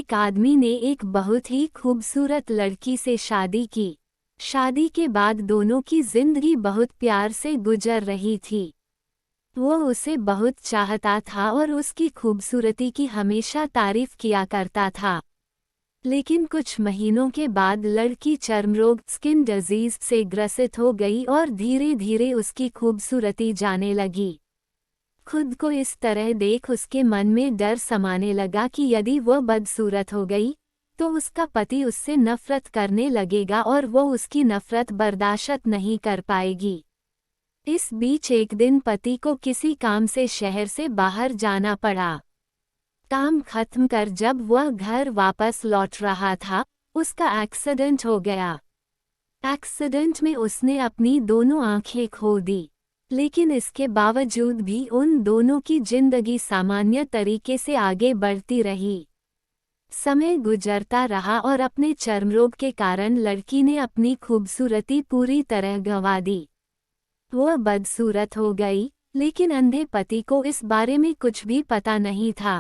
एक आदमी ने एक बहुत ही खूबसूरत लड़की से शादी की। शादी के बाद दोनों की जिंदगी बहुत प्यार से गुजर रही थी। वो उसे बहुत चाहता था और उसकी खूबसूरती की हमेशा तारीफ किया करता था। लेकिन कुछ महीनों के बाद लड़की चर्मरोग स्किन डिजीज से ग्रसित हो गई और धीरे धीरे उसकी खूबसूरती जाने लगी। खुद को इस तरह देख उसके मन में डर समाने लगा कि यदि वह बदसूरत हो गई तो उसका पति उससे नफरत करने लगेगा और वो उसकी नफरत बर्दाश्त नहीं कर पाएगी। इस बीच एक दिन पति को किसी काम से शहर से बाहर जाना पड़ा। काम खत्म कर जब वह घर वापस लौट रहा था, उसका एक्सीडेंट हो गया। एक्सीडेंट में उसने अपनी दोनों आंखें खो दी, लेकिन इसके बावजूद भी उन दोनों की जिंदगी सामान्य तरीके से आगे बढ़ती रही। समय गुजरता रहा और अपने चर्मरोग के कारण लड़की ने अपनी खूबसूरती पूरी तरह गंवा दी। वह बदसूरत हो गई, लेकिन अंधे पति को इस बारे में कुछ भी पता नहीं था।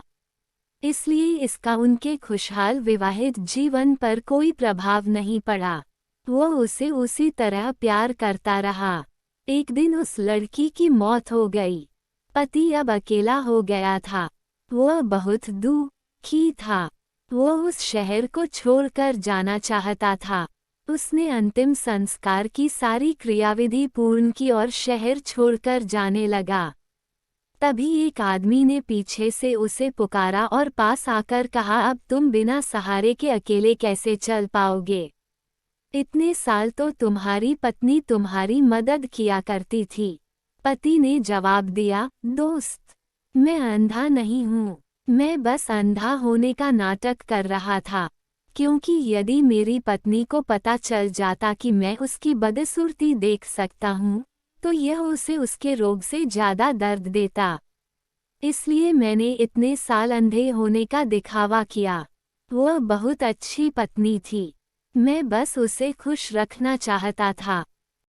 इसलिए इसका उनके खुशहाल विवाहित जीवन पर कोई प्रभाव नहीं पड़ा। वह उसे उसी तरह प्यार करता रहा। एक दिन उस लड़की की मौत हो गई। पति अब अकेला हो गया था। वह बहुत दुखी था। वह उस शहर को छोड़कर जाना चाहता था। उसने अंतिम संस्कार की सारी क्रियाविधि पूर्ण की और शहर छोड़कर जाने लगा। तभी एक आदमी ने पीछे से उसे पुकारा और पास आकर कहा, अब तुम बिना सहारे के अकेले कैसे चल पाओगे? इतने साल तो तुम्हारी पत्नी तुम्हारी मदद किया करती थी। पति ने जवाब दिया, दोस्त, मैं अंधा नहीं हूँ। मैं बस अंधा होने का नाटक कर रहा था, क्योंकि यदि मेरी पत्नी को पता चल जाता कि मैं उसकी बदसूरती देख सकता हूँ, तो यह उसे उसके रोग से ज़्यादा दर्द देता। इसलिए मैंने इतने साल अंधे होने का दिखावा किया। वह बहुत अच्छी पत्नी थी। मैं बस उसे खुश रखना चाहता था।